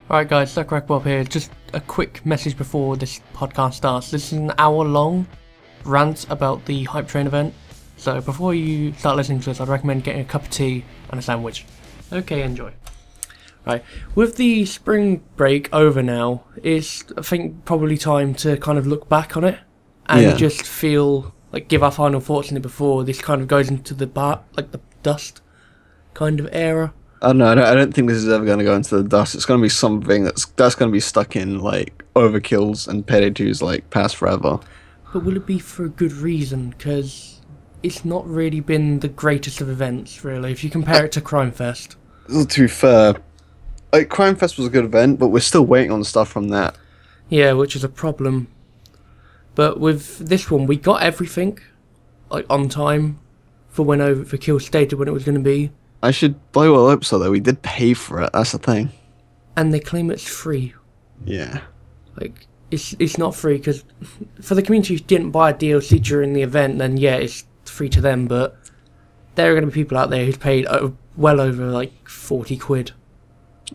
Alright guys, Bob here. Just a quick message before this podcast starts. This is an hour-long rant about the Hype Train event. So before you start listening to this, I'd recommend getting a cup of tea and a sandwich. Okay, enjoy. Right, with the spring break over now, it's, I think, probably time to kind of look back on it and just feel, like, give our final thoughts on it before this kind of goes into the the dust kind of era. I don't think this is ever going to go into the dust. It's going to be something that's going to be stuck in, like, Overkill's and Payday 2's, like, past forever. But will it be for a good reason? Because it's not really been the greatest of events, really, if you compare it to Crime Fest. To be fair, like, Crime Fest was a good event, but we're still waiting on stuff from that. Yeah, which is a problem. But with this one, we got everything, like, on time for when Overkill stated when it was going to be. I should blow well up so though. We did pay for it. That's the thing. And they claim it's free. Yeah. Like, it's not free, because for the community who didn't buy a DLC during the event, then yeah, it's free to them, but there are going to be people out there who've paid well over, like, 40 quid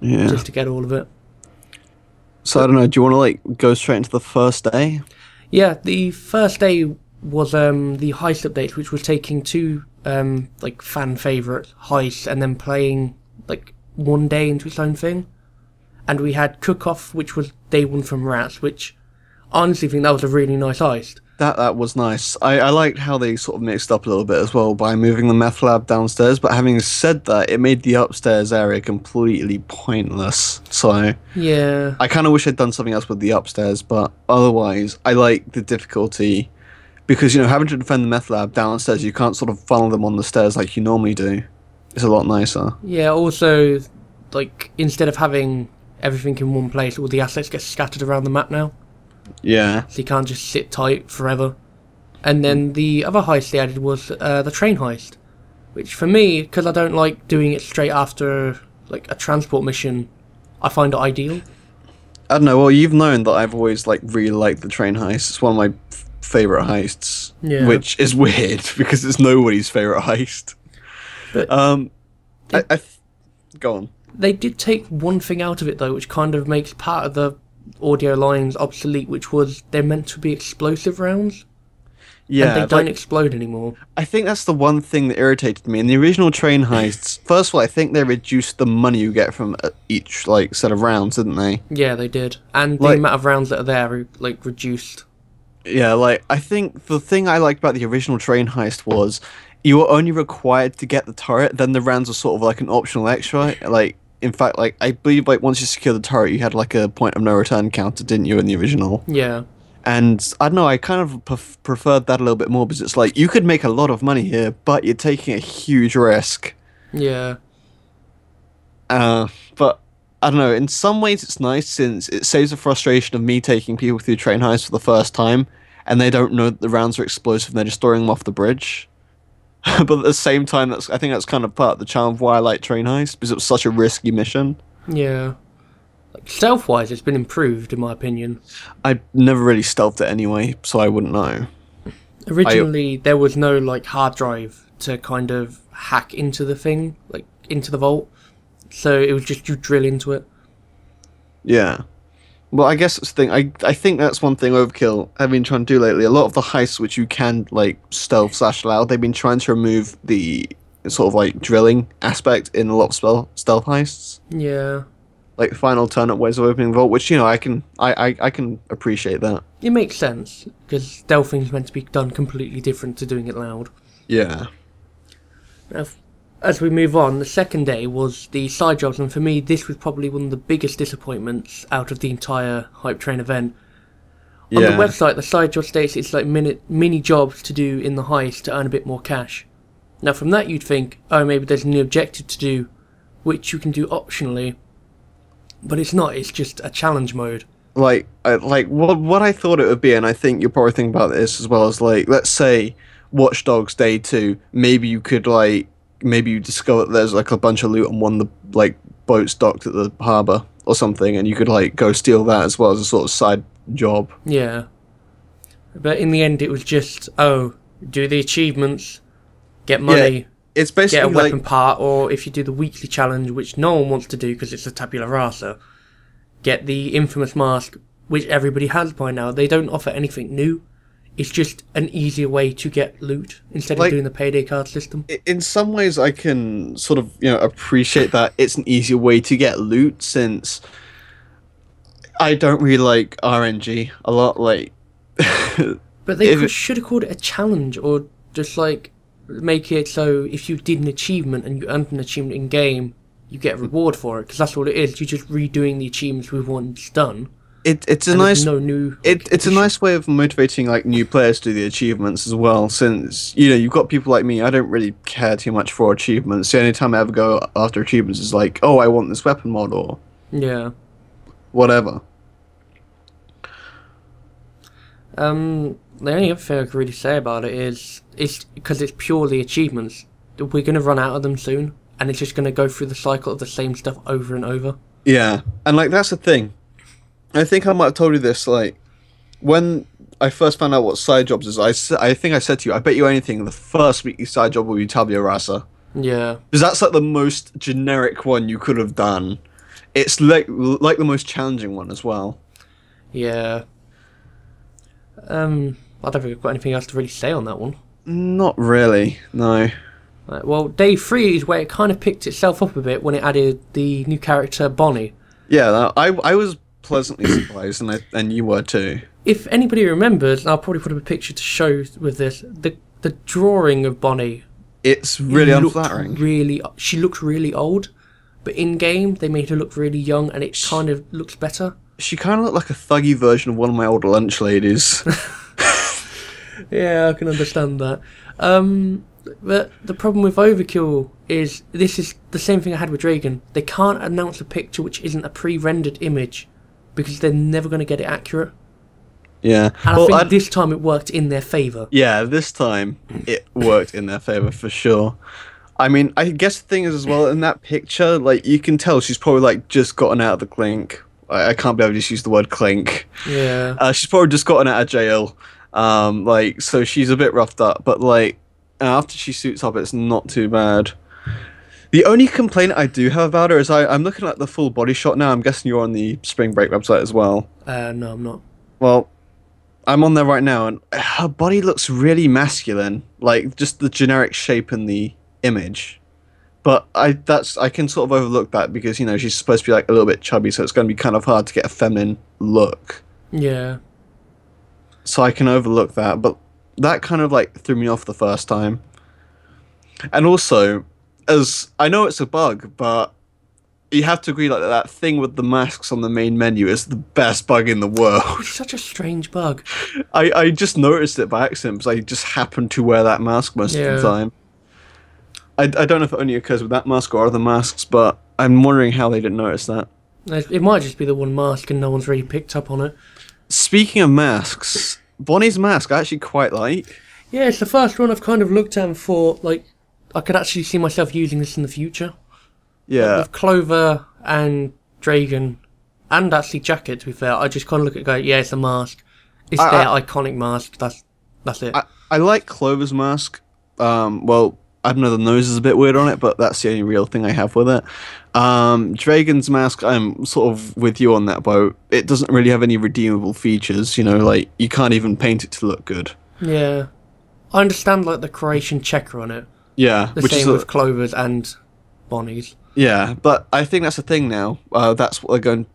just to get all of it. So, I don't know, do you want to, like, go straight into the first day? Yeah, the first day was the heist update, which was taking two like fan favourite heists and then playing like one day into its own thing. And we had Cook Off, which was day one from Rats, which I honestly think that was a really nice heist. That was nice. I liked how they sort of mixed up a little bit as well by moving the meth lab downstairs, but having said that, it made the upstairs area completely pointless. So yeah, I kind of wish I'd done something else with the upstairs, but otherwise I like the difficulty. Because, you know, having to defend the meth lab downstairs, you can't sort of funnel them on the stairs like you normally do. It's a lot nicer. Yeah, also, like, instead of having everything in one place, all the assets get scattered around the map now. Yeah. So you can't just sit tight forever. And then the other heist they added was the train heist. Which, for me, because I don't like doing it straight after, like, a transport mission, I find it ideal. I don't know, well, you've known that I've always, like, really liked the train heist. It's one of my favourite heists, which is weird because it's nobody's favourite heist. But go on. They did take one thing out of it though, which kind of makes part of the audio lines obsolete, which was they're meant to be explosive rounds. Yeah, and they don't explode anymore. I think that's the one thing that irritated me. In the original train heists, first of all, I think they reduced the money you get from each like set of rounds, didn't they? Yeah, they did. And the amount of rounds that are there, like, reduced. Yeah, like, I think the thing I liked about the original train heist was you were only required to get the turret, then the rounds were sort of like an optional extra. Like, in fact, like, I believe, like, once you secure the turret, you had, like, a point of no return counter, didn't you, in the original? Yeah. And, I don't know, I kind of preferred that a little bit more, because it's like, you could make a lot of money here, but you're taking a huge risk. Yeah. But I don't know, in some ways it's nice since it saves the frustration of me taking people through train heists for the first time and they don't know that the rounds are explosive and they're just throwing them off the bridge. But at the same time, I think that's kind of part of the charm of why I like train heists, because it was such a risky mission. Yeah. Like, stealth-wise, it's been improved, in my opinion. I never really stealthed it anyway, so I wouldn't know. Originally, there was no, like, hard drive to kind of hack into the thing, like, into the vault. So it was just you drill into it. Yeah. Well, I guess that's the thing. I think that's one thing Overkill have been trying to do lately. A lot of the heists which you can, like, stealth/allow, they've been trying to remove the sort of, like, drilling aspect in a lot of stealth heists. Yeah. Like, final alternate ways of opening the vault, which, you know, I can appreciate that. It makes sense, because stealthing is meant to be done completely different to doing it loud. Yeah. As we move on, the second day was the side jobs, and for me, this was probably one of the biggest disappointments out of the entire Hype Train event. On the website, the side job states it's like mini jobs to do in the heist to earn a bit more cash. Now, from that, you'd think, oh, maybe there's a new objective to do, which you can do optionally. But it's not, it's just a challenge mode. Like what I thought it would be, and I think you're probably thinking about this as well, as, like, let's say Watch Dogs Day 2, maybe you could, like, maybe you discover that there's, like, a bunch of loot on one of the, like, boats docked at the harbour or something, and you could, like, go steal that as well as a sort of side job. Yeah. But in the end, it was just, oh, do the achievements, get money, it's basically get a weapon part, or if you do the weekly challenge, which no one wants to do because it's a tabula rasa, get the infamous mask, which everybody has by now. They don't offer anything new. It's just an easier way to get loot instead of doing the payday card system. In some ways, I can sort of appreciate that it's an easier way to get loot, since I don't really like RNG a lot. Like, but they should have called it a challenge, or just like make it so if you did an achievement and you earned an achievement in game, you get a reward for it, because that's all it is. You're just redoing the achievements we've once done. It's a nice way of motivating like new players to do the achievements as well, since you've got people like me. I don't really care too much for achievements. The only time I ever go after achievements is like, oh, I want this weapon mod or whatever. The only other thing I could really say about it is because it's purely achievements. We're going to run out of them soon, and it's just going to go through the cycle of the same stuff over and over. Yeah, and like that's the thing. I think I might have told you this, like, when I first found out what side jobs is, I think I said to you, I bet you anything, the first weekly side job will be Tabula Rasa. Yeah. Because that's, like, the most generic one you could have done. It's, like the most challenging one as well. Yeah. I don't think I've got anything else to really say on that one. Not really, no. Right, well, day 3 is where it kind of picked itself up a bit when it added the new character, Bonnie. Yeah, I was pleasantly surprised, and you were too. If anybody remembers, I'll probably put up a picture to show with this, the drawing of Bonnie. It's really unflattering. She looks really old, but in game they made her look really young, and it kind of looks better. She kind of looked like a thuggy version of one of my older lunch ladies. Yeah, I can understand that. But the problem with Overkill is this is the same thing I had with Dragon. They can't announce a picture which isn't a pre-rendered image, because they're never going to get it accurate. Yeah. And I think this time it worked in their favour. Yeah, this time it worked in their favour for sure. I mean, I guess the thing is as well, in that picture, like, you can tell she's probably, like, just gotten out of the clink. I can't believe I just used the word clink. Yeah. She's probably just gotten out of jail. Like, so she's a bit roughed up, but, like, after she suits up, it's not too bad. The only complaint I do have about her is I'm looking at the full body shot now. I'm guessing you're on the Spring Break website as well. No, I'm not. Well, I'm on there right now, and her body looks really masculine, like just the generic shape in the image. But I can sort of overlook that because she's supposed to be like a little bit chubby, so it's going to be kind of hard to get a feminine look. Yeah. So I can overlook that, but that kind of like threw me off the first time. And also, as I know it's a bug, but you have to agree, like, that thing with the masks on the main menu is the best bug in the world. It's such a strange bug. I just noticed it by accident because I just happened to wear that mask most of the time. I don't know if it only occurs with that mask or other masks, but I'm wondering how they didn't notice that. It might just be the one mask and no one's really picked up on it. Speaking of masks, Bonnie's mask I actually quite like. Yeah, it's the first one I've kind of looked at and thought, like, I could actually see myself using this in the future. Yeah. Like with Clover and Dragon, and actually Jacket, to be fair, I just kind of look at it and go, yeah, it's a mask. It's their iconic mask. That's it. I like Clover's mask. Well, I don't know, the nose is a bit weird on it, but that's the only real thing I have with it. Dragon's mask, I'm sort of with you on that boat. It doesn't really have any redeemable features, like, you can't even paint it to look good. Yeah. I understand, like, the Croatian checker on it. Yeah. The same with Clover's and Bonnie's. Yeah, but I think that's the thing now. That's what they're going...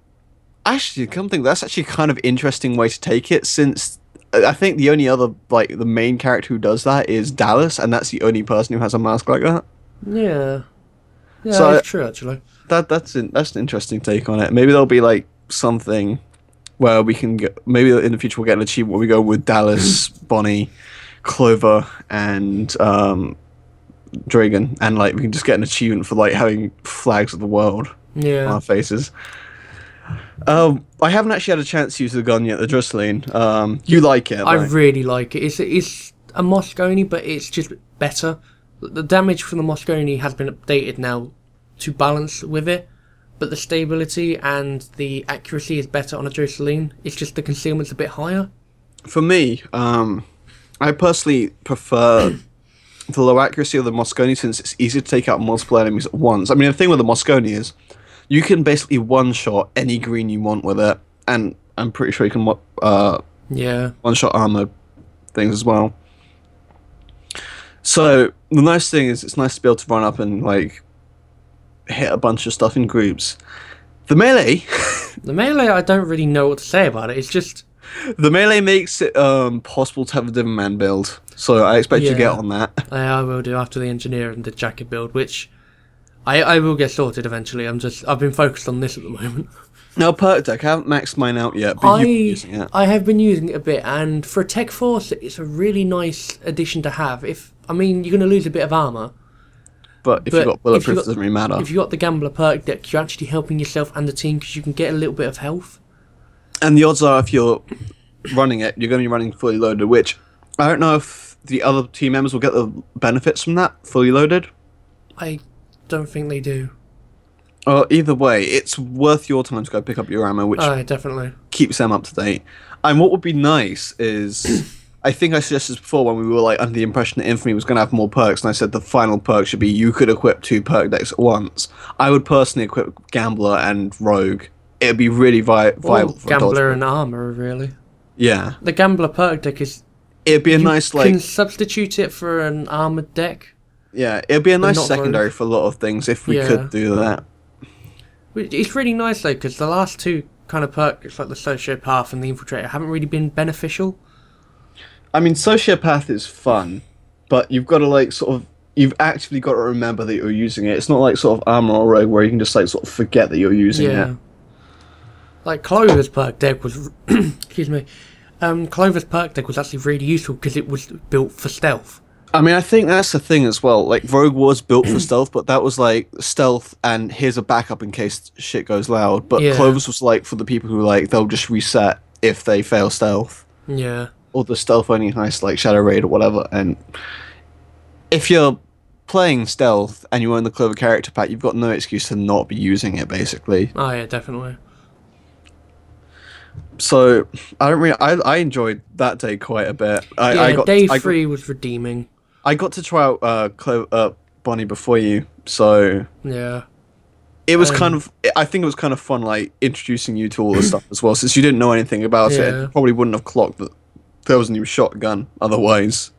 Actually, come think, that's actually kind of interesting way to take it, since I think the only other, like, the main character who does that is Dallas, and that's the only person who has a mask like that. Yeah. Yeah, so that's true, actually. That's an interesting take on it. Maybe there'll be, like, something where we can get... Maybe in the future we'll get an achievement where we go with Dallas, Bonnie, Clover, and Dragon, and like we can just get an achievement for like having flags of the world on our faces. I haven't actually had a chance to use the gun yet, the Drusseline. You like it? I really like it. It's a Mosconi, but it's just better. The damage from the Mosconi has been updated now to balance with it, but the stability and the accuracy is better on a Drusseline. It's just the concealment's a bit higher. For me, I personally prefer the low accuracy of the Mosconi, since it's easy to take out multiple enemies at once. I mean, the thing with the Mosconi is, You can basically one-shot any green you want with it, and I'm pretty sure you can Yeah. one-shot armor things as well. So the nice thing is, it's nice to be able to run up and like hit a bunch of stuff in groups. The melee, The melee, I don't really know what to say about it. It's just the melee makes it possible to have a different man build. So I expect you to get on that. I will do after the engineer and the jacket build, which I will get sorted eventually. I've been focused on this at the moment. Now perk deck, I haven't maxed mine out yet, but you've been using it. I have been using it a bit, and for a tech force, it's a really nice addition to have. I mean, you're going to lose a bit of armor. But if you've got bulletproof, it doesn't really matter. If you've got the Gambler perk deck, you're actually helping yourself and the team because you can get a little bit of health. And the odds are, if you're running it, you're going to be running fully loaded, which I don't know if the other team members will get the benefits from that, fully loaded. I don't think they do. Either way, it's worth your time to go pick up your ammo, which definitely keeps them up to date. And what would be nice is, I think I suggested this before when we were like under the impression that Infamy was going to have more perks, and I said the final perk should be you could equip 2 perk decks at once. I would personally equip Gambler and Rogue. It'd be really viable for Gambler and Armor, really. Yeah. The Gambler perk deck is... It'd be a nice, like... You can substitute it for an armoured deck. Yeah, it'd be a nice secondary for a lot of things if we could do that. It's really nice, though, because the last 2 kind of perks, like the Sociopath and the Infiltrator, haven't really been beneficial. I mean, Sociopath is fun, but you've got to, like, sort of... You've actually got to remember that you're using it. It's not like sort of Armor or Rogue where you can just, like, sort of forget that you're using it. Like, Clover's perk deck was... excuse me. Clover's perk deck was actually really useful because it was built for stealth. I mean, I think that's the thing as well. Like, Rogue was built for stealth, but that was, like, stealth and here's a backup in case shit goes loud. But Clover's was, like, for the people who, like, they'll just reset if they fail stealth. Yeah. Or the stealth only nice, like, Shadow Raid or whatever. And if you're playing stealth and you own the Clover character pack, you've got no excuse to not be using it, basically. Oh, yeah, definitely. So, I enjoyed that day quite a bit. Day 3 was redeeming. I got to try out Bonnie before you, so... Yeah. It was kind of... I think it was kind of fun, like, introducing you to all the stuff as well, since you didn't know anything about it. You probably wouldn't have clocked that there was a new shotgun, otherwise.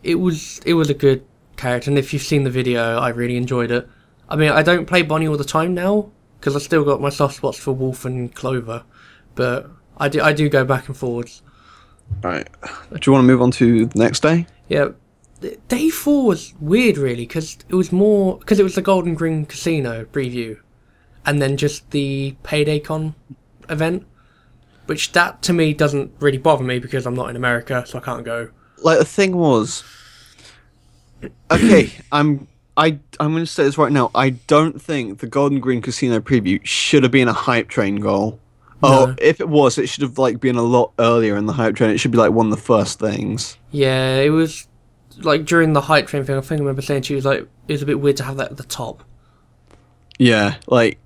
It was a good character, and if you've seen the video, I really enjoyed it. I mean, I don't play Bonnie all the time now, because I've still got my soft spots for Wolf and Clover, but I do go back and forwards. Right. Do you want to move on to the next day? Yeah. Day 4 was weird, really, because it was the Golden Green Casino preview, and then just the Payday Con event, which that to me doesn't really bother me because I'm not in America, so I can't go. Like, the thing was, okay, I'm going to say this right now. I don't think the Golden Green Casino preview should have been a hype train goal. No. Oh, if it was, it should have like been a lot earlier in the hype train. It should be like one of the first things. Yeah, it was like during the hype train thing. I think I remember saying she was like, it was a bit weird to have that at the top. Yeah, like.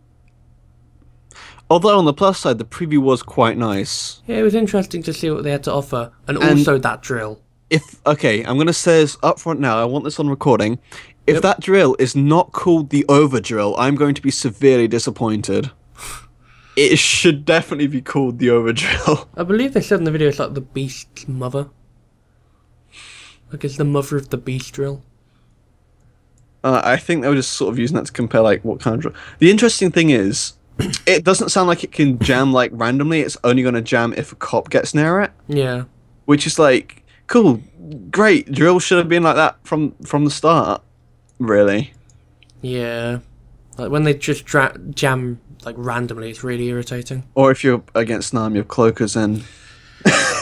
Although on the plus side, the preview was quite nice. Yeah, it was interesting to see what they had to offer, and also that drill. Okay, I'm gonna say this up front now. I want this on recording. If that drill is not called the over drill, I'm going to be severely disappointed. It should definitely be called the over drill. I believe they said in the video it's like the beast's mother. Like it's the mother of the beast drill. I think they were just sort of using that to compare like what kind of drill. The interesting thing is, it doesn't sound like it can jam like randomly. It's only going to jam if a cop gets near it. Yeah. Like, cool, great. Drill should have been like that from the start. Really. Yeah. Like when they just jam like randomly, it's really irritating. Or if you're against Nam, you have cloakers and...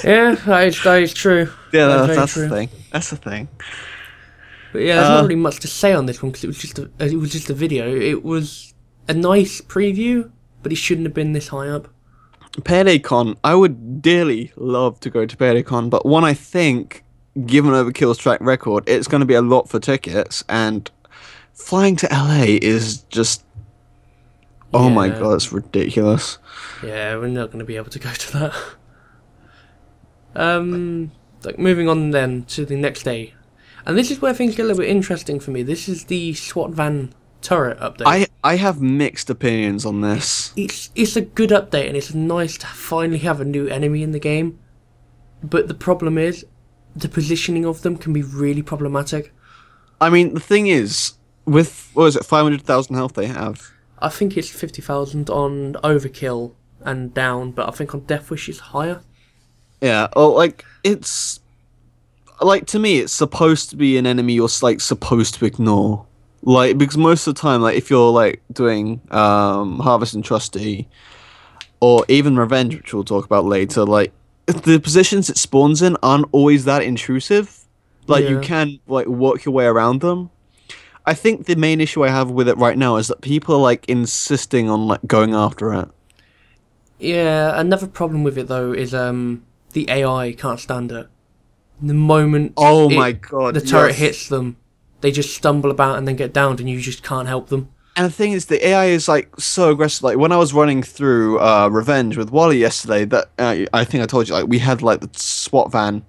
Yeah, that is true. Yeah, that's the thing. That's the thing. But yeah, there's not really much to say on this one because it was just a video. It was a nice preview, but it shouldn't have been this high up. Payday Con, I would dearly love to go to Payday Con, but one I think, given Overkill's track record, it's going to be a lot for tickets, and flying to LA is just... Oh my god, it's ridiculous. Yeah, we're not going to be able to go to that. Like moving on then to the next day. And this is where things get a little bit interesting for me. This is the SWAT van turret update. I have mixed opinions on this. It's a good update, and it's nice to finally have a new enemy in the game. But the problem is, the positioning of them can be really problematic. I mean, the thing is, with, what is it, 500,000 health they have? I think it's 50,000 on Overkill and down, but I think on Death Wish it's higher. Yeah, well, like, it's... Like, to me, it's supposed to be an enemy you're, like, supposed to ignore. Like, because most of the time, like, if you're, like, doing Harvest and Trusty, or even Revenge, which we'll talk about later, like, the positions it spawns in aren't always that intrusive. Like, you can, like, work your way around them. I think the main issue I have with it right now is that people are, like, insisting on, like, going after it. Yeah, another problem with it, though, is the AI can't stand it. The moment my god, the turret hits them, they just stumble about and then get downed, and you just can't help them. And the thing is, the AI is like so aggressive. Like when I was running through Revenge with Wally yesterday, that I think I told you, like we had like the SWAT van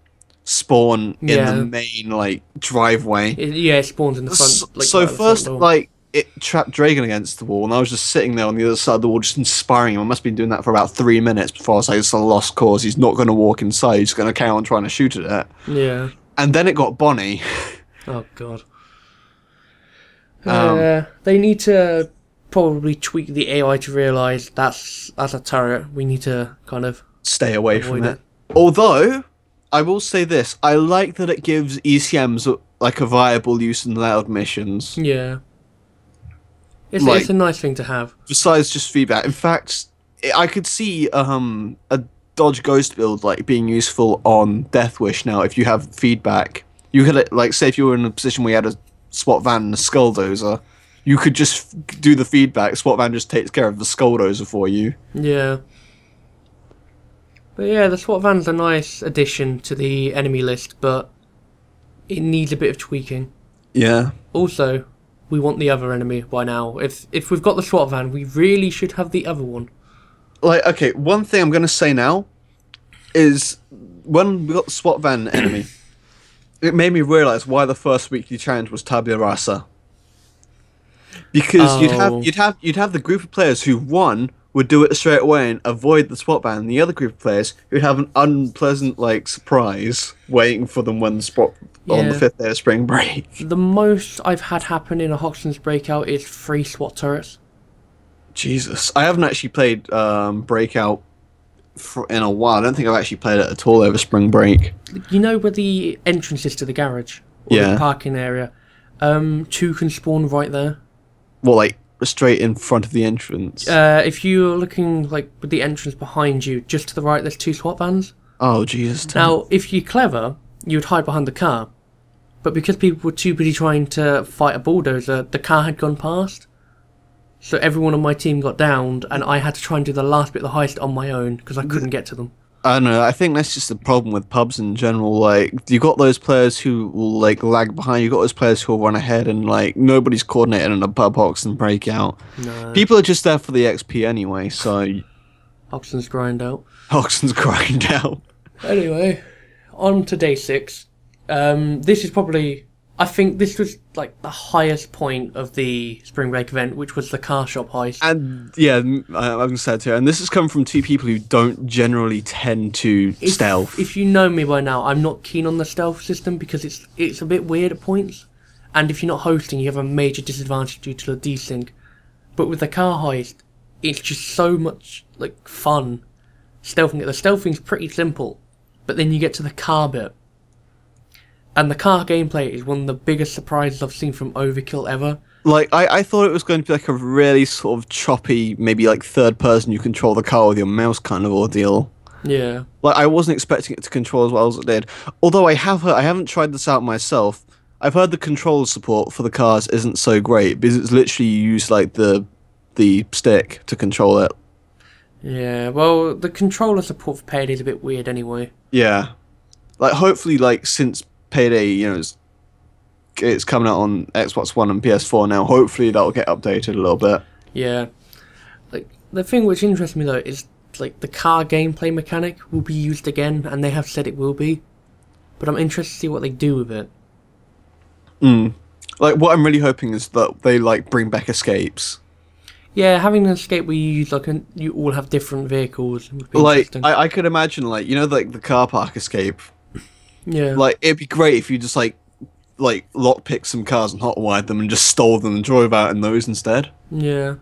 spawn in the main like driveway. It spawns in the front. Like, so right first, the front door. like it trapped Dragon against the wall, and I was just sitting there on the other side of the wall, just inspiring him. I must have been doing that for about 3 minutes before I was like, "It's a lost cause. He's not going to walk inside. He's going to carry on trying to shoot at it." Yeah. And then it got Bonnie. Oh god. They need to probably tweak the AI to realise that's a turret. We need to kind of stay away from it. Although, I will say this: I like that it gives ECMs like a viable use in loud missions. Yeah. It's a nice thing to have. Besides just feedback. In fact, I could see a dodge ghost build like being useful on Death Wish now. If you have feedback, you could like say if you were in a position where you had a SWAT van and a skulldozer, you could just do the feedback. SWAT van just takes care of the skulldozer for you. Yeah. But yeah, the SWAT van's a nice addition to the enemy list, but it needs a bit of tweaking. Yeah. Also, we want the other enemy by now. If we've got the SWAT van, we really should have the other one. Like, okay, one thing I'm going to say now is when we got the SWAT van enemy, it made me realise why the first weekly challenge was Tabula Rasa. Because you'd have the group of players who, one, would do it straight away and avoid the SWAT van, and the other group of players who'd have an unpleasant, like, surprise waiting for them when the SWAT on the 5th day of spring break. The most I've had happen in a Hoxton's Breakout is 3 SWAT turrets. Jesus. I haven't actually played Breakout in a while. I don't think I've actually played it at all over spring break. You know where the entrance is to the garage? Or the parking area? 2 can spawn right there. Well, like, straight in front of the entrance? If you're looking, like, with the entrance behind you, just to the right, there's 2 SWAT vans. Oh, Jesus. Now, if you're clever, you'd hide behind the car. But because people were too busy trying to fight a bulldozer, the car had gone past. So everyone on my team got downed, and I had to try and do the last bit of the heist on my own, because I couldn't get to them. I don't know, I think that's just the problem with pubs in general. Like, you got those players who will, like, lag behind, you got those players who will run ahead, and, like, nobody's coordinated in a pub Hoxton Breakout. No. People are just there for the XP anyway, so... Hoxton's grind out. Hoxton's grind out. Anyway, on to day 6. This is probably... I think this was, like, the highest point of the Spring Break event, which was the car shop heist. And, yeah, I'm going to say it too. And this has come from 2 people who don't generally tend to stealth. If you know me by now, I'm not keen on the stealth system because it's a bit weird at points. And if you're not hosting, you have a major disadvantage due to the desync. But with the car heist, it's just so much, like, fun stealthing it. The stealthing's pretty simple, but then you get to the car bit. And the car gameplay is one of the biggest surprises I've seen from Overkill ever. Like, I thought it was going to be like a really sort of choppy, maybe like third person, you control the car with your mouse kind of ordeal. Yeah. Like, I wasn't expecting it to control as well as it did. Although I haven't tried this out myself. I've heard the controller support for the cars isn't so great, because it's literally you use like the stick to control it. Yeah, well, the controller support for Payday is a bit weird anyway. Yeah. Like, hopefully, like, since Payday, you know, it's coming out on Xbox One and PS4 now. Hopefully that'll get updated a little bit. Yeah. Like, the thing which interests me though is, like, the car gameplay mechanic will be used again, and they have said it will be. But I'm interested to see what they do with it. Like, what I'm really hoping is that they like bring back escapes. Yeah, having an escape where you use like you all have different vehicles would be Like, interesting. I could imagine, like, you know, like the car park escape. Yeah, Like, it'd be great if you just like lockpicked some cars and hotwired them and just stole them and drove out in those instead. yeah.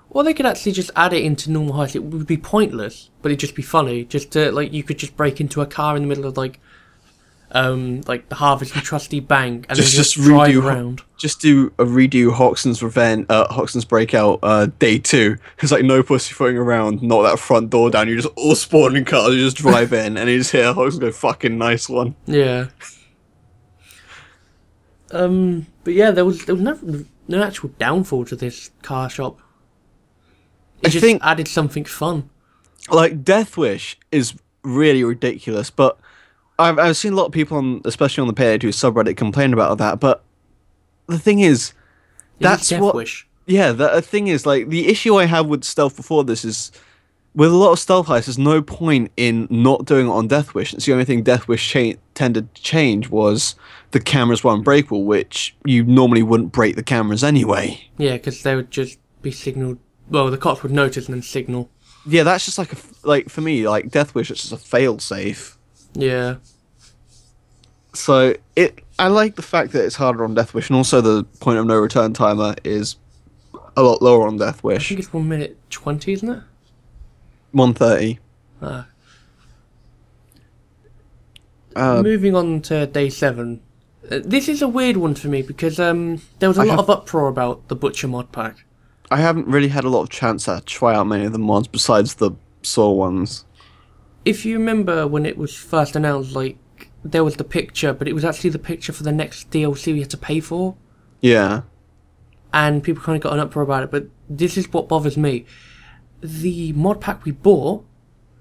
Or they could actually just add it into normal heists. It would be pointless, but it'd just be funny. Just to like, you could just break into a car in the middle of like the Harvest and Trustee Bank, and then just drive around. Just do a redo Hoxton's Breakout, day 2. It's like no pussyfooting around, knock that front door down. You just all spawn in cars. You just drive in, and you just hear Hoxton go, "Fucking nice one." Yeah. But yeah, there was no actual downfall to this car shop. It just added something fun. Like Death Wish is really ridiculous, but I've seen a lot of people especially on the Payday 2 subreddit, complain about that. But the thing is, that's Death what. Wish. Yeah, the thing is, like, the issue I have with stealth before this is, with a lot of stealth heists, there's no point in not doing it on Death Wish. It's the only thing Death Wish tended to change was the cameras were unbreakable, which you normally wouldn't break the cameras anyway. Yeah, because they would just be signalled. Well, the cops would notice and then signal. Yeah, that's just like for me, like Death Wish, it's just a fail safe. Yeah. So I like the fact that it's harder on Death Wish, and also the point of no return timer is a lot lower on Death I Wish. think it's 1:20, isn't it? 1:30. Moving on to day 7. This is a weird one for me because there was a lot of uproar about the Butcher mod pack. I haven't really had a lot of chance to try out many of the mods besides the Saw ones. If you remember when it was first announced, like, there was the picture, but it was actually the picture for the next DLC we had to pay for. Yeah. And people kind of got an uproar about it, but this is what bothers me. The mod pack we bought,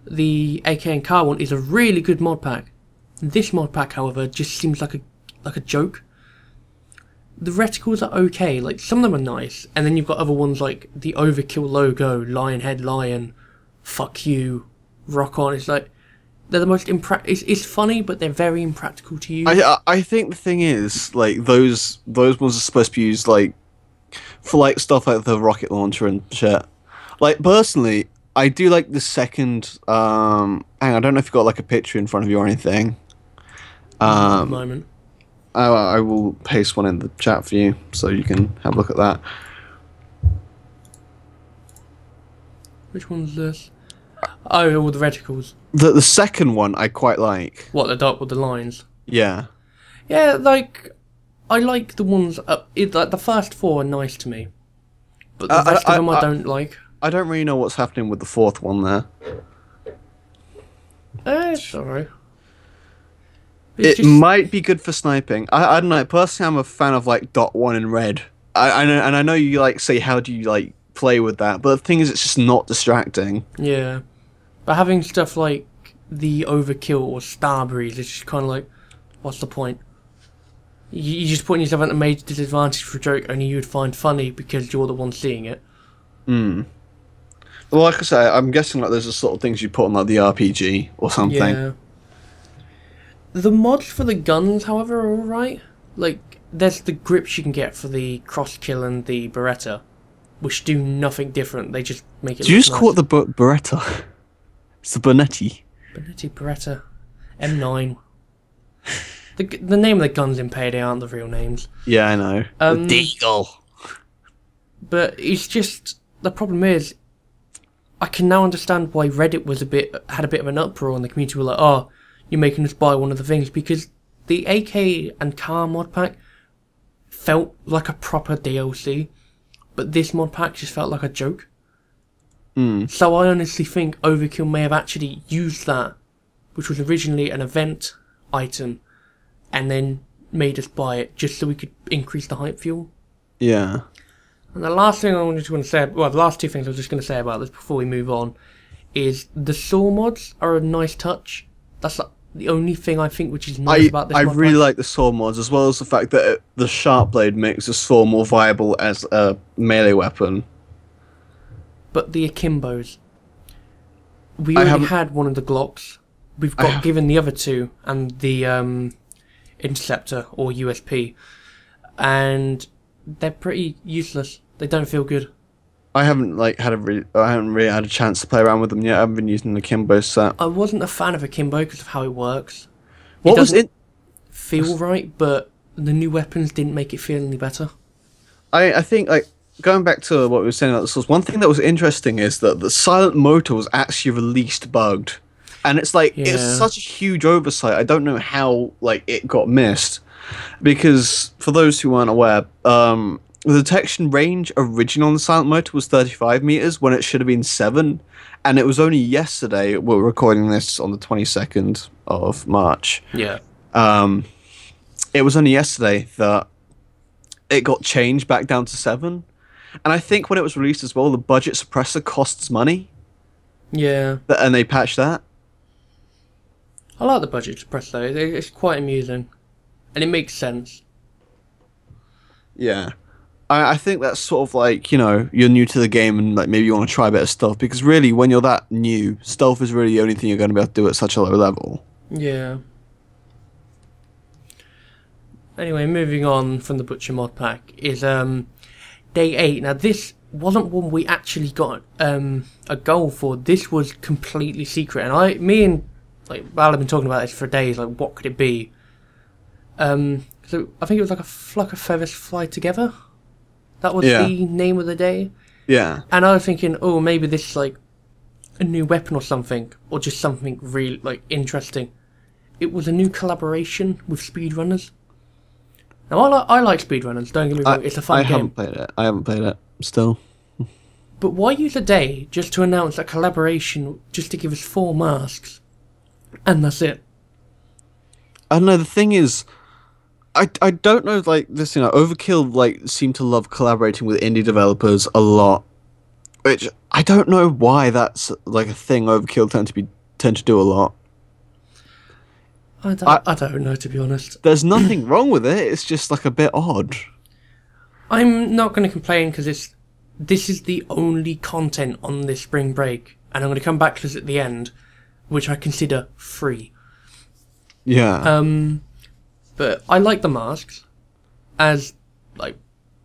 the AK and car one, is a really good mod pack. This mod pack, however, just seems like a joke. The reticles are okay, like some of them are nice, and then you've got other ones like the Overkill logo, Lion Head Lion, Fuck You, Rock On. It's like they're the most it's funny, but they're very impractical to use. I think the thing is, like, those ones are supposed to be used like for like stuff like the rocket launcher and shit. Like, personally, I do like the second. Hang on, I don't know if you've got like a picture in front of you or anything. At the moment. I will paste one in the chat for you so you can have a look at that. Which one's this? Oh, all the reticles. The second one I quite like. What, the dot with the lines? Yeah. Yeah, like, I like the ones like the first 4 are nice to me, but the rest of them I don't like. I don't really know what's happening with the 4th one there. It's alright. It might be good for sniping. I don't know. Personally, I'm a fan of like dot 1 in red. I know, and I know you like say how do you like play with that, but the thing is, it's just not distracting. Yeah, but having stuff like the Overkill or Starbreeze is just kind of like, what's the point? You just putting yourself at a major disadvantage for a joke only you'd find funny because you're the one seeing it. Hmm. Well, like I say, I'm guessing like those are sort of things you put on like the RPG or something. Yeah. The mods for the guns, however, are alright. Like, there's the grips you can get for the Crosskill and the Beretta, which do nothing different. They just make it. Do you just call it the Beretta? It's the Bernetti. Bernetti Beretta M9. The name of the guns in Payday aren't the real names. Yeah, I know. The Deagle. But it's just the problem is, I can now understand why Reddit had a bit of an uproar, and the community were like, "Oh, you're making us buy one of the things," because the AK and car mod pack felt like a proper DLC, but this mod pack just felt like a joke. So I honestly think Overkill may have actually used that, which was originally an event item, and then made us buy it just so we could increase the hype fuel. Yeah. And the last thing I wanted to say, well, the last 2 things I was just going to say about this before we move on, is the saw mods are a nice touch. That's like the only thing I think which is nice about this mod. I really like the saw mods, as well as the fact that the sharp blade makes the saw more viable as a melee weapon. But the Akimbos, we already had one of the Glocks. We've got given the other 2 and the Interceptor or USP. and they're pretty useless. They don't feel good. I haven't I haven't really had a chance to play around with them yet. I haven't been using the Kimbo set. I wasn't a fan of Akimbo because of how it works. What was it? Feel right, but the new weapons didn't make it feel any better. I think, like, going back to what we were saying about the Souls, one thing that was interesting is that the silent motor was actually released bugged. And it's like, it's such a huge oversight. I don't know how, like, it got missed. Because, for those who aren't aware, the detection range original on the silent motor was 35 meters when it should have been 7. And it was only yesterday, we're recording this on the 22nd of March. Yeah. It was only yesterday that it got changed back down to 7. And I think when it was released as well, the budget suppressor costs money. Yeah. And they patched that. I like the budget suppressor. It's quite amusing. And it makes sense. Yeah. I think that's sort of like, you know, you're new to the game and like maybe you want to try a bit of stealth. Because really, when you're that new, stealth is really the only thing you're going to be able to do at such a low level. Yeah. Anyway, moving on from the Butcher mod pack is Day 8. Now, this wasn't one we actually got a goal for. This was completely secret. And me and Val have been talking about this for days. Like, what could it be? So I think it was like a flock of feathers fly together. That was the name of the day. Yeah. And I was thinking, oh, maybe this is like a new weapon or something, or just something really like interesting. It was a new collaboration with speedrunners. Now, I like speedrunners, don't get me wrong, it's a fun game. I haven't played it, still. But why use a day just to announce a collaboration just to give us 4 masks? And that's it. I don't know, the thing is, I don't know, like, this, you know, Overkill, like, seem to love collaborating with indie developers a lot. Which, I don't know why that's, like, a thing Overkill tend to do a lot. I don't know, to be honest. There's nothing wrong with it. It's just like a bit odd. I'm not going to complain because this is the only content on this spring break, and I'm going to come back to this at the end, which I consider free. Yeah. But I like the masks, as like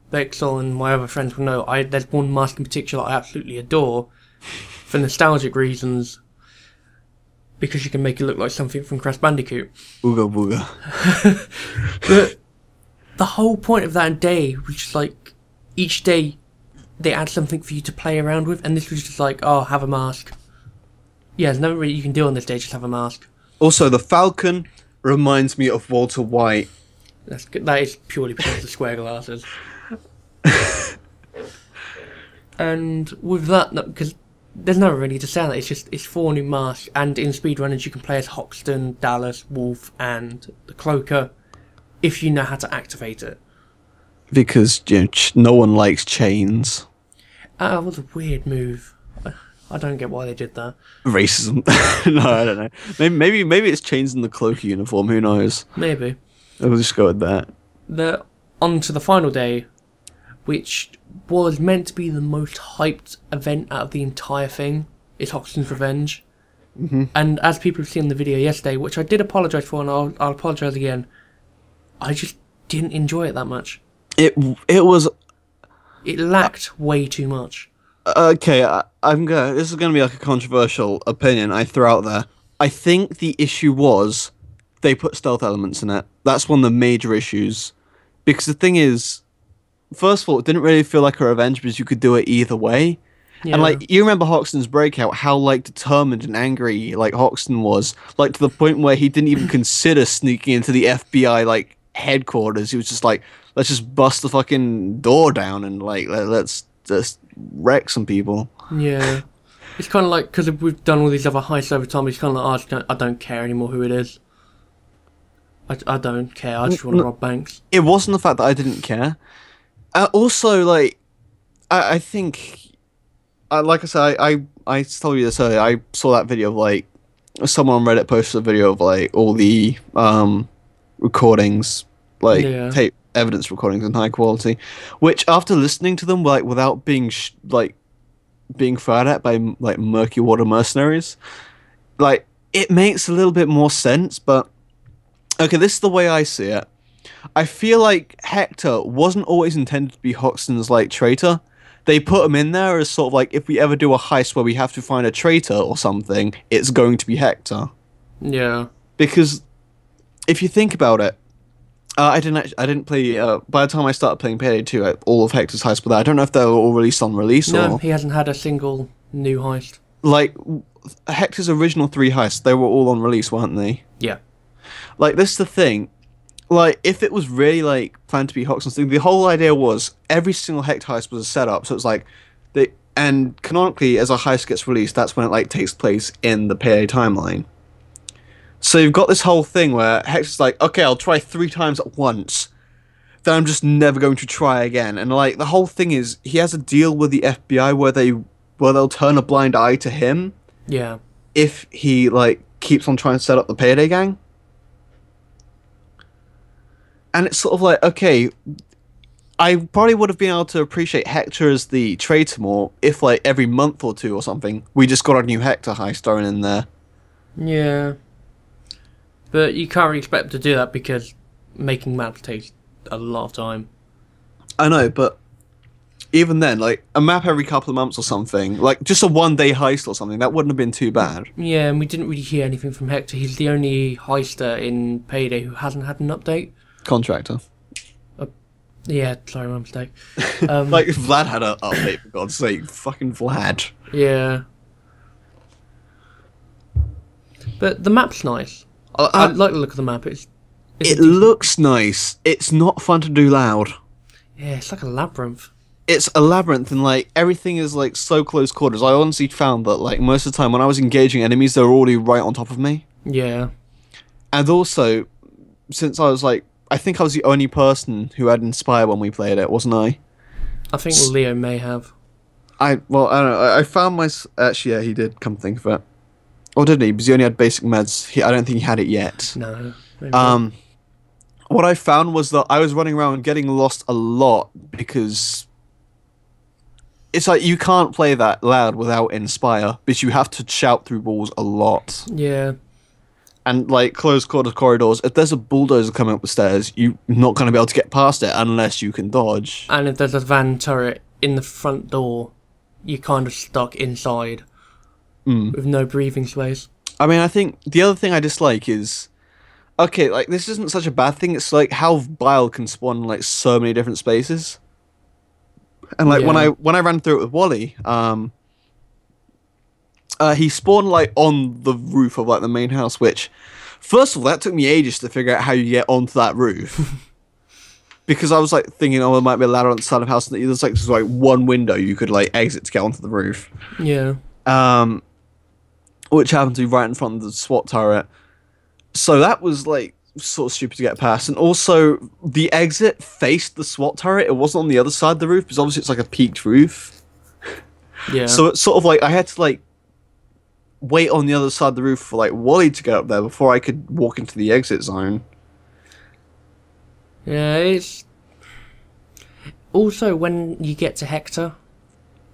Bexel and my other friends will know. There's one mask in particular I absolutely adore, for nostalgic reasons. Because you can make it look like something from Crash Bandicoot. Ooga booga. But the whole point of that day was just like, each day they add something for you to play around with, and this was just like, oh, have a mask. Yeah, there's nothing really you can do on this day, just have a mask. Also, the Falcon reminds me of Walter White. That is purely because of the square glasses. And with that, because there's nothing really to say on that. It's 4 new masks, and in speedrunners you can play as Hoxton, Dallas, Wolf, and the Cloaker, if you know how to activate it. Because, you know, no one likes chains. That was a weird move. I don't get why they did that. Racism. No, I don't know. Maybe it's chains in the Cloaker uniform. Who knows? Maybe. We'll just go with that. On to the final day, which was meant to be the most hyped event out of the entire thing, is Hoxton's Revenge. Mm-hmm. And as people have seen in the video yesterday, which I did apologise for, and I'll apologise again, I just didn't enjoy it that much. It lacked way too much. Okay, this is gonna be like a controversial opinion I throw out there. I think the issue was they put stealth elements in it. That's one of the major issues. Because the thing is, first of all, it didn't really feel like a revenge because you could do it either way. Yeah. And like, you remember Hoxton's breakout, how like determined and angry like Hoxton was, like to the point where he didn't even consider sneaking into the FBI like headquarters. He was just like, let's just bust the fucking door down and like let's just wreck some people. Yeah, it's kind of like, because we've done all these other heists over time, it's kind of like, I don't care anymore who it is. I don't care. I just want to rob banks. It wasn't the fact that I didn't care. Also, like, I think, like I said, I told you this earlier. I saw that video of like someone on Reddit posted a video of like all the recordings, like tape evidence recordings in high quality, which after listening to them, like without being being fired at by like murky water mercenaries, like it makes a little bit more sense. But okay, this is the way I see it. I feel like Hector wasn't always intended to be Hoxton's like traitor. They put him in there as sort of like, if we ever do a heist where we have to find a traitor or something, it's going to be Hector. Yeah. Because if you think about it, I didn't play. By the time I started playing Payday 2, all of Hector's heists were there. I don't know if they were all released on release No, or he hasn't had a single new heist. like Hector's original 3 heists. They were all on release, weren't they? Yeah. Like, this is the thing. Like, if it was really like planned to be Hoxton's thing, the whole idea was every single Hector heist was a setup. So it's like and canonically, as a heist gets released, that's when it like takes place in the Payday timeline. So you've got this whole thing where Hector's like, okay, I'll try 3 times at once. Then I'm just never going to try again. And like the whole thing is, he has a deal with the FBI where they'll turn a blind eye to him. Yeah. If he like keeps on trying to set up the Payday gang. And it's sort of like, okay, I probably would have been able to appreciate Hector as the traitor more if like every month or 2 or something we just got a new Hector heist thrown in there. Yeah. But you can't really expect to do that because making maps takes a lot of time. I know, but even then, like, a map every couple of months or something, like, just a one-day heist or something, that wouldn't have been too bad. Yeah, and we didn't really hear anything from Hector. He's the only heister in Payday who hasn't had an update. Contractor. Yeah, sorry, my mistake. Like, Vlad had an update, for God's sake. Fucking Vlad. Yeah. But the map's nice. I like the look of the map. It looks nice. It's not fun to do loud. Yeah, it's like a labyrinth. It's a labyrinth, and like everything is like so close quarters. I honestly found that like most of the time when I was engaging enemies, they were already right on top of me. Yeah. And also, since I was like, I think I was the only person who had Inspire when we played it, wasn't I? I think Leo may have. I don't know. I found actually, yeah, he did. Come to think of it. Or didn't he? Because he only had basic meds. I don't think he had it yet. No. Maybe not. What I found was that I was running around getting lost a lot because it's like you can't play that loud without Inspire because you have to shout through walls a lot. Yeah. And like closed quarter corridors, if there's a bulldozer coming up the stairs, you're not going to be able to get past it unless you can dodge. And if there's a van turret in the front door, you're kind of stuck inside. With no breathing space. I mean, I think the other thing I dislike is, okay, like this isn't such a bad thing. It's like how bile can spawn in like so many different spaces. And like when I ran through it with Wally, he spawned like on the roof of like the main house. Which, first of all, that took me ages to figure out how you get onto that roof. Because I was like thinking, oh, there might be a ladder on the side of the house, and there's like one window you could like exit to get onto the roof. Yeah. Which happened to be right in front of the SWAT turret. So that was like sort of stupid to get past. And also the exit faced the SWAT turret. It wasn't on the other side of the roof because obviously it's like a peaked roof. Yeah. So it's sort of like I had to like wait on the other side of the roof for like Wally to get up there before I could walk into the exit zone. Yeah, it's also when you get to Hector,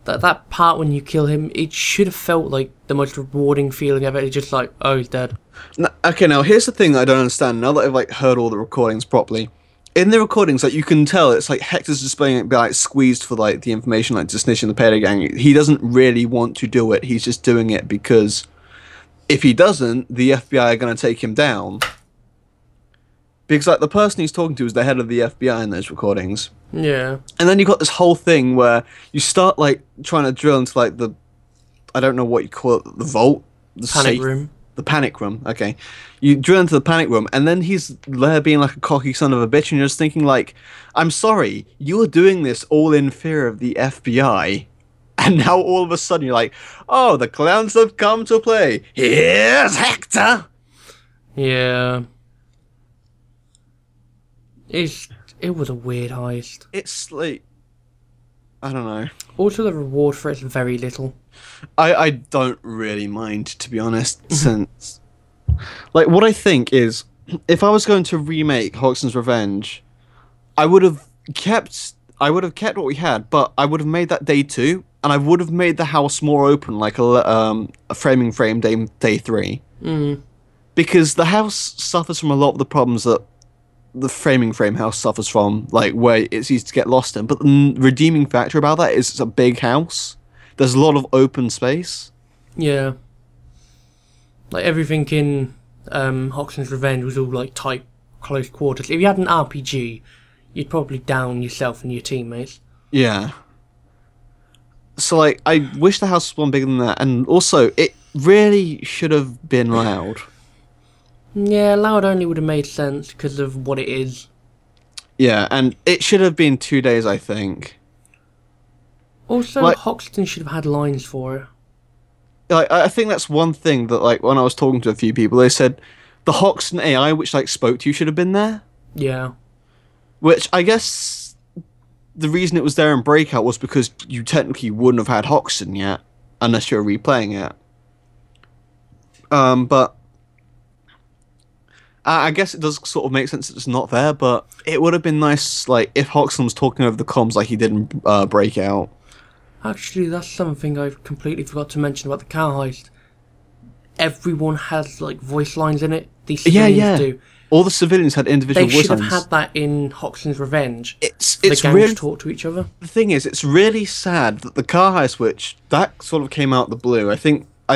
that part when you kill him, it should have felt like the most rewarding feeling ever. It's just like, oh, he's dead. Okay, now here's the thing that I don't understand. Now that I've like heard all the recordings properly, in the recordings, like you can tell it's like Hector's just being like squeezed for like the information, like to snitch in the Payday gang. He doesn't really want to do it. He's just doing it because if he doesn't, the FBI are going to take him down. Because like the person he's talking to is the head of the FBI in those recordings. Yeah. And then you got this whole thing where you start like trying to drill into like the, I don't know what you call it, the vault, the Panic safe, room. the panic room. Okay, you drill into the panic room, and then he's there being like a cocky son of a bitch, and you're just thinking like, I'm sorry, you were doing this all in fear of the FBI, and now all of a sudden you're like, oh, the clowns have come to play. Here's Hector. Yeah. It was a weird heist. It's like, I don't know. Also, the reward for it's very little. I don't really mind, to be honest, since like what I think is if I was going to remake Hoxton's Revenge, I would have kept what we had, but I would have made that day 2, and I would have made the house more open, like a framing frame day 3. Because the house suffers from a lot of the problems that the framing frame house suffers from, like where it's easy to get lost in. But the redeeming factor about that is it's a big house. There's a lot of open space. Yeah. Like everything in Hoxton's Revenge was all like tight, close quarters. If you had an RPG, you'd probably down yourself and your teammates. Yeah. So like, I wish the house was one bigger than that, and also it really should have been loud. Yeah, loud only would have made sense because of what it is. Yeah, and it should have been 2 days, I think. Also, Like- Hoxton should have had lines for it. Like, I think that's one thing that, like, when I was talking to a few people, they said the Hoxton AI, which like spoke to you, should have been there. Yeah. Which I guess the reason it was there in Breakout was because you technically wouldn't have had Hoxton yet unless you're replaying it. But I guess it does sort of make sense that it's not there. But it would have been nice, like, if Hoxton was talking over the comms like he did in Breakout. Actually, that's something I completely forgot to mention about the car heist. Everyone has like voice lines in it. These civilians do. All the civilians had individual They voice should have lines. had that in Hoxton's Revenge. It's The gangs really talk to each other. the thing is, it's really sad that the car heist, which that sort of came out of the blue. I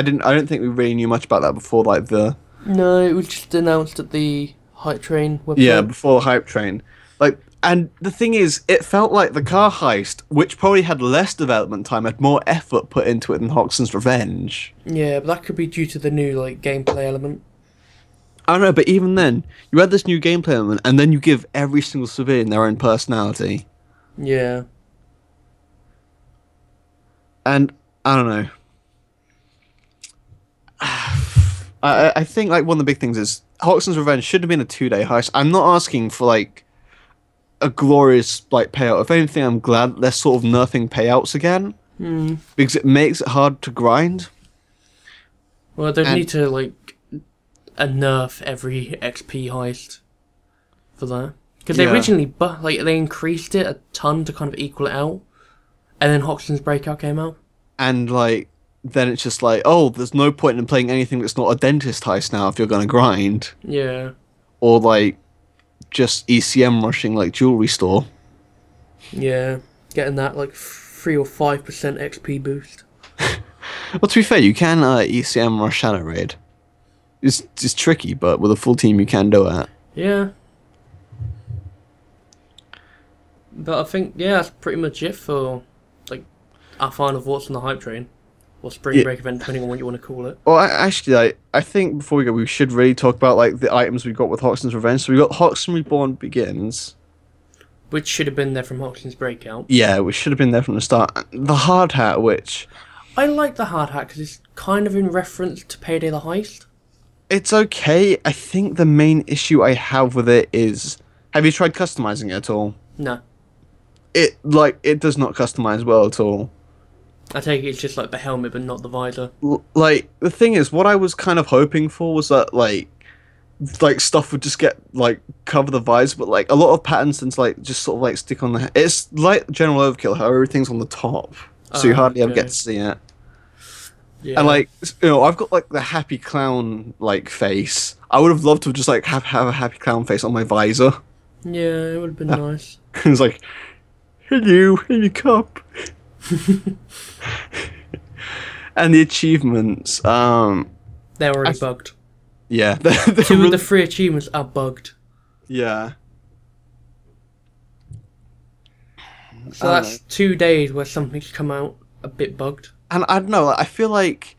don't think we really knew much about that before, like the No, it was just announced at the Hype Train website. yeah before Hype Train. Like, and the thing is, it felt like the car heist, which probably had less development time, had more effort put into it than Hoxton's Revenge. Yeah, but that could be due to the new like gameplay element. I don't know, but even then, you had this new gameplay element, and then you give every single civilian their own personality. Yeah. And I don't know. I think like one of the big things is Hoxton's Revenge should have been a 2-day heist. I'm not asking for like a glorious like payout. If anything, I'm glad they're sort of nerfing payouts again because it makes it hard to grind. Well, they And- need to like nerf every XP heist for that because they Yeah. originally they increased it a ton to kind of equal it out, and then Hoxton's Breakout came out. And like then it's just like, oh, there's no point in playing anything that's not a dentist heist now if you're gonna grind, Yeah. or like just ECM rushing like jewelry store. Yeah, getting that like 3 or 5% XP boost. Well, to be fair, you can ECM rush Shadow Raid. It's tricky, but with a full team, you can do it. Yeah. But I think, yeah, that's pretty much it for like our final thoughts on the Hype Train. Or Spring Yeah. Break event, depending on what you want to call it. Well, actually, I think before we go, we should really talk about like the items we got with Hoxton's Revenge. So we got Hoxton Reborn Begins. Which should have been there from Hoxton's Breakout. Yeah, which should have been there from the start. The hard hat, which I like the hard hat because it's kind of in reference to Payday the Heist. it's okay. I think the main issue I have with it is, have you tried customizing it at all? No. It does not customize well at all. I take it it's just like the helmet but not the visor. Like, the thing is, what I was kind of hoping for was that like stuff would just get like cover the visor, but like a lot of patterns tend to like just sort of like stick on the it's like General Overkill, how everything's on the top, so you hardly ever okay. get to see it. Yeah. And like, you know, I've got like the happy clown like face. I would have loved to just like have a happy clown face on my visor. Yeah, it would have been nice. It's like, hello, in your cup. And the achievements, They're already bugged. yeah, they're 2 really- of the 3 achievements are bugged. yeah. So that's 2 days where something's come out a bit bugged. And I don't know, like, I feel like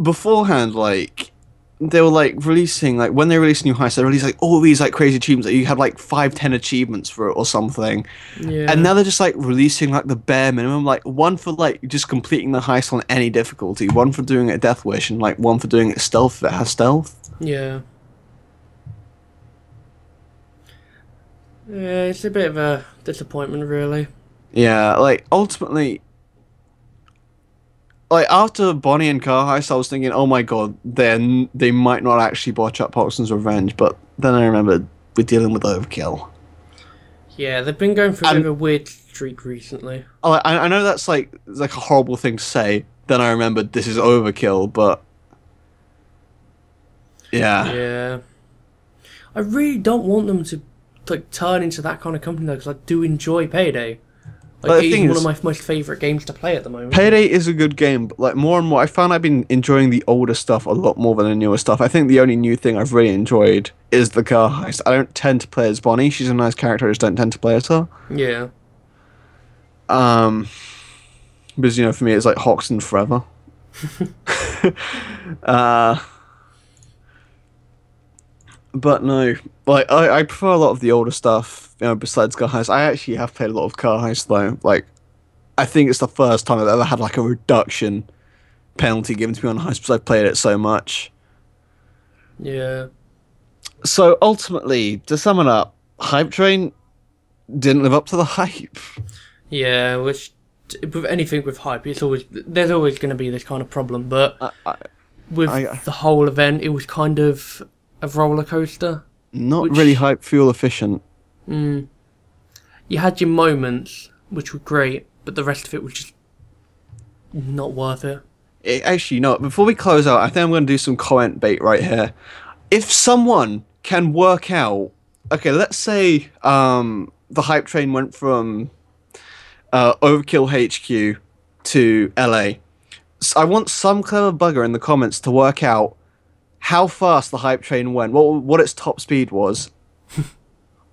beforehand, like, they were like releasing, like, when they released new heists, they released like all these like crazy achievements that you had like 5-10 achievements for it or something. Yeah. And now they're just like releasing like the bare minimum, like one for like just completing the heist on any difficulty, one for doing it at Death Wish, and like one for doing it stealth if it has stealth. Yeah. Yeah, it's a bit of a disappointment, really. Yeah, like ultimately, like after Bonnie and Car Heist, I was thinking, oh my god, they might not actually botch up Hoxton's Revenge, but then I remembered we're dealing with Overkill. Yeah, they've been going through a bit of a weird streak recently. I know that's like a horrible thing to say. Then I remembered this is Overkill, but yeah. Yeah. I really don't want them to like turn into that kind of company though, because I do enjoy Payday. Like, it is one of my most favourite games to play at the moment. Payday is a good game, but like more and more, I found I've been enjoying the older stuff a lot more than the newer stuff. I think the only new thing I've really enjoyed is the car heist. I don't tend to play as Bonnie. She's a nice character. I just don't tend to play as her. Yeah. Because, you know, for me, it's like Hoxton forever. But no, like I prefer a lot of the older stuff, you know, besides Car Heist. I actually have played a lot of Car Heist though. Like, I think it's the first time I've ever had like a reduction penalty given to me on Heist because I've played it so much. Yeah. So ultimately, to sum it up, Hype Train didn't live up to the hype. Yeah, which with anything with hype, there's always going to be this kind of problem. But with the whole event, it was kind of a roller coaster. Not really hype fuel efficient. You had your moments, which were great, but the rest of it was just not worth it. Actually, no. Before we close out, I think I'm going to do some comment bait right here. If someone can work out, okay, let's say the Hype Train went from Overkill HQ to LA. So I want some clever bugger in the comments to work out how fast the Hype Train went, what its top speed was.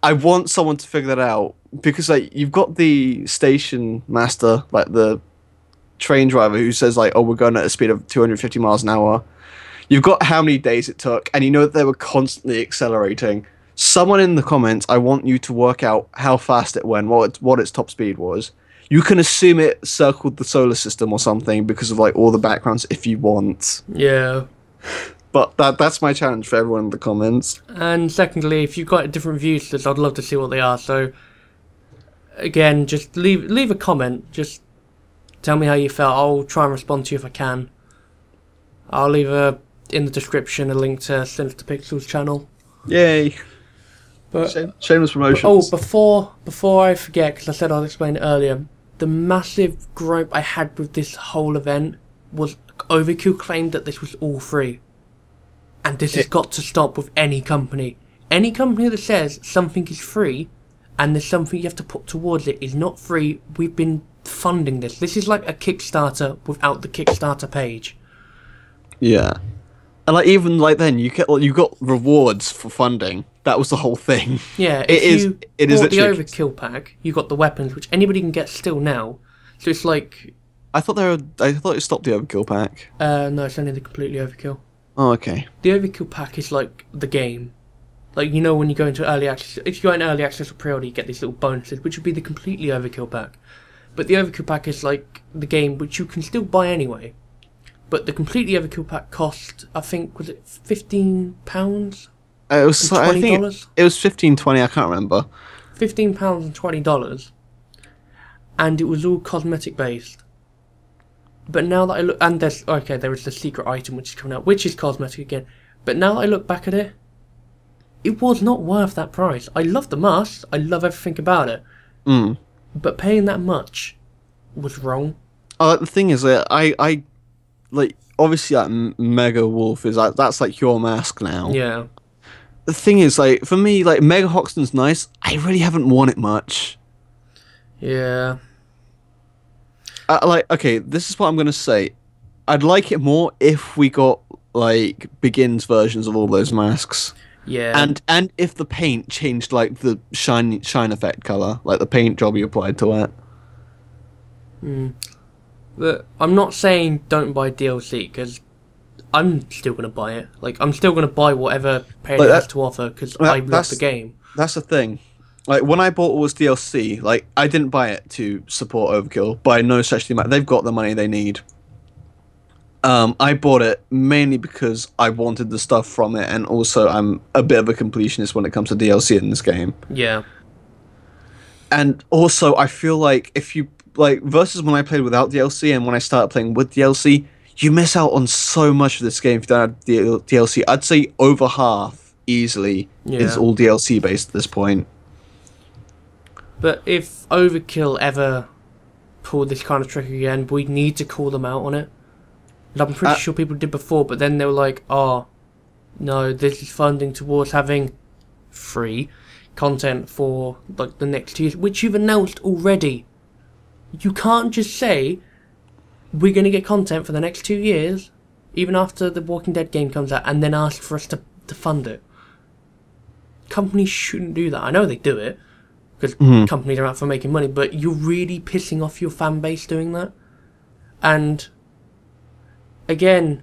I want someone to figure that out, because like you've got the station master, like the train driver, who says like, oh, we're going at a speed of 250 miles an hour. You've got how many days it took, and you know that they were constantly accelerating. Someone in the comments, I want you to work out how fast it went, what its top speed was. You can assume it circled the solar system or something because of like all the backgrounds if you want. Yeah. But that's my challenge for everyone in the comments. And secondly, if you've got different views to this, I'd love to see what they are. So, again, just leave a comment. Just tell me how you felt. I'll try and respond to you if I can. I'll leave in the description a link to Synth to Pixels channel. Yay. But, shameless promotions. Before I forget, because I said I'll explain it earlier, the massive gripe I had with this whole event was Overkill claimed that this was all free. And this has got to stop with any company. Any company that says something is free and there's something you have to put towards it is not free. We've been funding this. This is like a Kickstarter without the Kickstarter page. Yeah. And like even like then you got rewards for funding. That was the whole thing. Yeah, it is the Overkill pack, you got the weapons, which anybody can get still now. So it's like I thought it stopped the Overkill pack. No, it's only the completely Overkill. Oh, okay. The Overkill pack is like the game. Like, you know, when you go into early access, if you go in early access or pre-order, you get these little bonuses, which would be the completely Overkill pack. But the Overkill pack is like the game, which you can still buy anyway. But the completely Overkill pack cost, I think, was it £15? It was $20? I think it was $15.20. I can't remember. £15 and $20, and it was all cosmetic based. But now that I look, and there is the secret item which is coming out, which is cosmetic again. But now that I look back at it, it was not worth that price. I love the mask, I love everything about it. But paying that much was wrong. The thing is that I like obviously that Mega Wolf is like that's like your mask now. Yeah. The thing is, like for me, like Mega Hoxton's nice. I really haven't worn it much. Yeah. Like, okay, this is what I'm gonna say. I'd like it more if we got like begins versions of all those masks. Yeah. And if the paint changed like the shine effect color, like the paint job you applied to it. But I'm not saying don't buy DLC, because I'm still gonna buy it. Like, I'm still gonna buy whatever Payday has to offer because I love the game. That's the thing. Like, when I bought all this DLC, like, I didn't buy it to support Overkill, by no such thing. They've got the money they need. I bought it mainly because I wanted the stuff from it, and also I'm a bit of a completionist when it comes to DLC in this game. Yeah. And also, I feel like if you, like, versus when I played without DLC and when I started playing with DLC, you miss out on so much of this game if you don't have DLC. I'd say over half, easily, is all DLC based at this point. But if Overkill ever pulled this kind of trick again, we'd need to call them out on it. And I'm pretty sure people did before, but then they were like, oh, no, this is funding towards having free content for like the next 2 years, which you've announced already. You can't just say we're going to get content for the next 2 years, even after the Walking Dead game comes out, and then ask for us to fund it. Companies shouldn't do that. I know they do it because companies are out for making money, but you're really pissing off your fan base doing that. And again,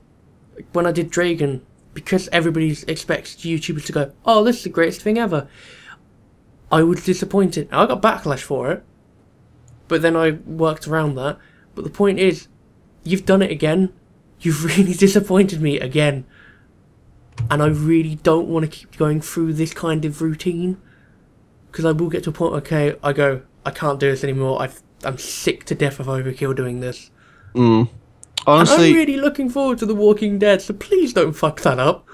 when I did Dragon, because everybody expects YouTubers to go, oh, this is the greatest thing ever, I was disappointed. I got backlash for it, but then I worked around that. But the point is, you've done it again. You've really disappointed me again. And I really don't want to keep going through this kind of routine. Because I will get to a point, okay, I can't do this anymore. I'm sick to death of Overkill doing this. Honestly, and I'm really looking forward to The Walking Dead, so please don't fuck that up.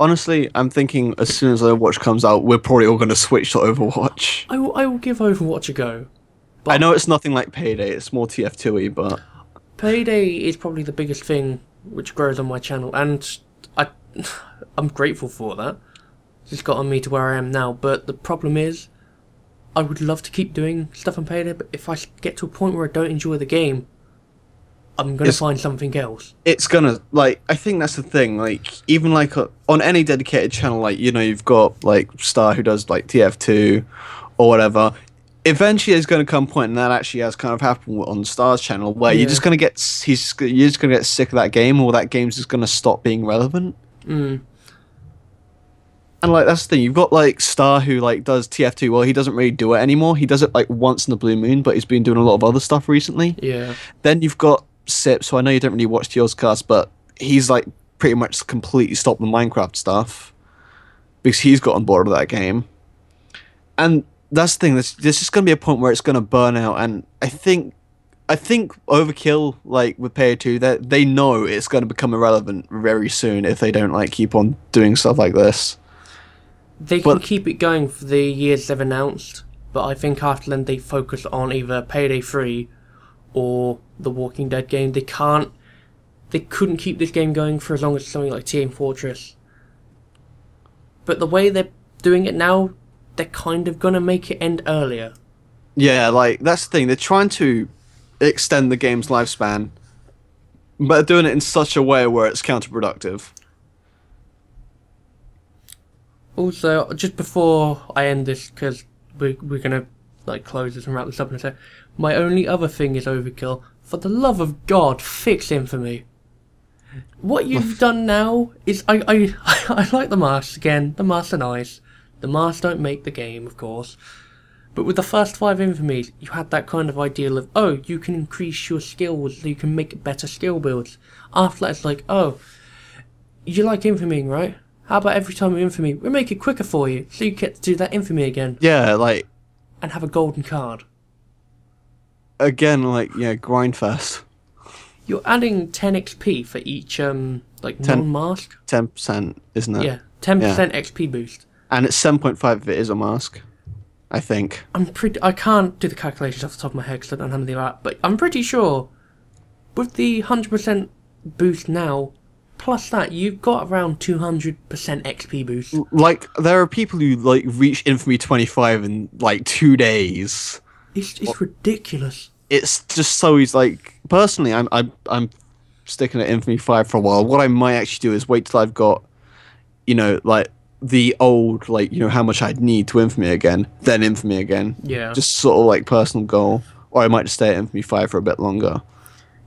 Honestly, I'm thinking as soon as Overwatch comes out, we're probably all going to switch to Overwatch. I will give Overwatch a go. I know it's nothing like Payday, it's more TF2-y, but... Payday is probably the biggest thing which grows on my channel, and I'm grateful for that. It's gotten me to where I am now, but the problem is, I would love to keep doing stuff on Payday, but if I get to a point where I don't enjoy the game, I'm going to find something else. It's gonna, like, I think that's the thing, like, even like on any dedicated channel, like, you know, you've got like Star who does like TF2 or whatever. Eventually there's going to come a point, and that actually has kind of happened on Star's channel, where you're just going to get sick of that game, or that game's just going to stop being relevant. And like, that's the thing, you've got like Star who like does TF2. Well, he doesn't really do it anymore. He does it like once in a blue moon, but he's been doing a lot of other stuff recently. Yeah. Then you've got Sip, so I know you don't really watch Teoscast, but he's like pretty much completely stopped the Minecraft stuff because he's got on board with that game. And that's the thing, there's just going to be a point where it's going to burn out, and I think Overkill, like with Payday 2, that they know it's going to become irrelevant very soon if they don't like keep on doing stuff like this. They can keep it going for the years they've announced, but I think after then they focus on either Payday 3 or the Walking Dead game. They couldn't keep this game going for as long as something like Team Fortress. But the way they're doing it now, they're kind of gonna make it end earlier. Yeah, like, that's the thing, they're trying to extend the game's lifespan, but they're doing it in such a way where it's counterproductive. Also, just before I end this, because we're gonna like close this and wrap this up in a sec, my only other thing is Overkill. For the love of God, fix Infamy. What you've done now is I like the masks again. The masks are nice. The masks don't make the game, of course. But with the first 5 Infamies, you had that kind of ideal of, oh, you can increase your skills, so you can make better skill builds. After that, it's like, oh, you like Infamy, right? How about every time you Infamy, we make it quicker for you, so you get to do that Infamy again. Yeah, like... and have a golden card. Again, like, yeah, grind fast. You're adding 10 XP for each, non-mask? 10%, isn't it? Yeah, 10% XP boost. And it's 7.5 if it is a mask, I think. I can't do the calculations off the top of my head because I don't have anything like that, but I'm pretty sure with the 100% boost now, plus that, you've got around 200% XP boost. Like, there are people who, like, reach Infamy 25 in, like, 2 days. It's ridiculous. It's just so easy. Like, personally, I'm sticking at Infamy 5 for a while. What I might actually do is wait till I've got, you know, like, the old, like, you know, how much I'd need to Infamy again, then Infamy again. Yeah. Just sort of, like, personal goal. Or I might just stay at Infamy 5 for a bit longer.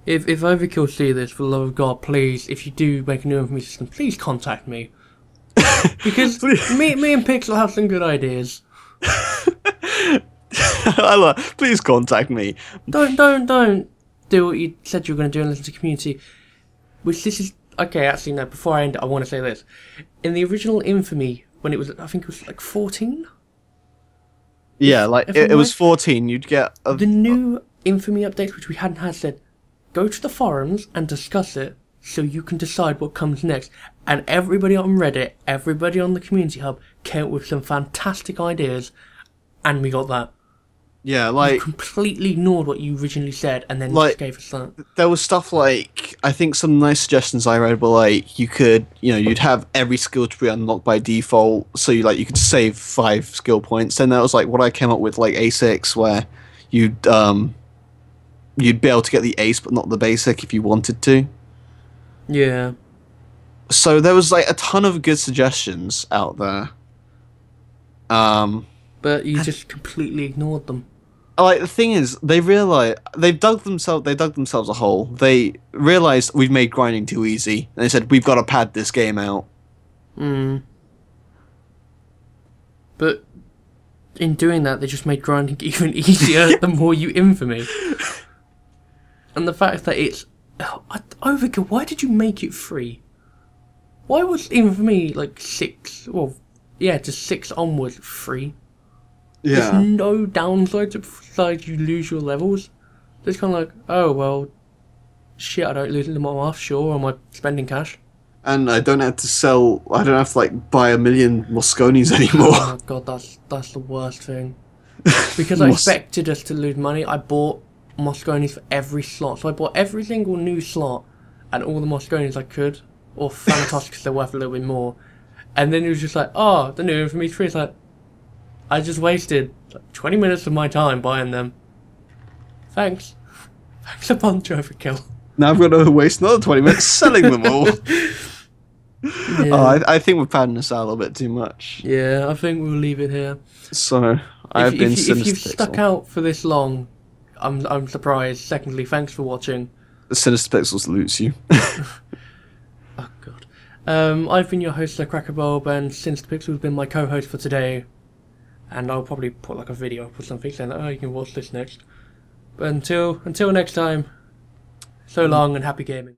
If Overkill see this, for the love of God, please, if you do make a new Infamy system, please contact me. Because me and Pixel have some good ideas. Please contact me. Don't do what you said you were going to do and listen to community. Which this is... Okay, actually, no, before I end it, I want to say this. In the original Infamy, when it was, I think it was like 14? Yeah, like, it was 14, you'd get... The new Infamy updates, which we hadn't had, said, go to the forums and discuss it so you can decide what comes next. And everybody on Reddit, everybody on the community hub came up with some fantastic ideas, and we got that. Yeah, You like completely ignored what you originally said and then like just gave us that. there was stuff like I think some nice suggestions I read were like you could you'd have every skill tree unlocked by default, so you could save 5 skill points. Then that was like what I came up with, like A6, where you'd you'd be able to get the ace but not the basic if you wanted to. Yeah. So there was like a ton of good suggestions out there. But you just completely ignored them. Like the thing is, they dug themselves a hole. They realized we've made grinding too easy, and they said we've got to pad this game out. Hmm. But in doing that, they just made grinding even easier the more you infamy. And the fact that it's... Overkill, why did you make it free? Why was, even for me, like 6... Well, yeah, just 6 onwards free? Yeah. There's no downside to besides you lose your levels. It's kind of like, oh, well... Shit, I don't lose them offshore, or am I spending cash? And I don't have to like buy a million Mosconis anymore. Oh my god, that's the worst thing. Because I expected us to lose money, I bought Mosconis for every slot. So I bought every single new slot and all the Mosconis I could, or Thanatos because they're worth a little bit more. And then it was just like, oh, the new Infamy 3. It's like, I just wasted like 20 minutes of my time buying them. Thanks. Thanks a bunch, Overkill. Now I've got to waste another 20 minutes selling them all. Yeah. Oh, I think we're padding this out a little bit too much. Yeah, I think we'll leave it here. So, I've been Sinister If you've Pixel. stuck out for this long, I'm surprised. Secondly, thanks for watching. Sinister Pixel salutes you. Oh god. I've been your host, The Crackerbulb, and Sinister Pixel has been my co-host for today. And I'll probably put like a video up or something saying that, oh, you can watch this next. But until next time, so long and happy gaming.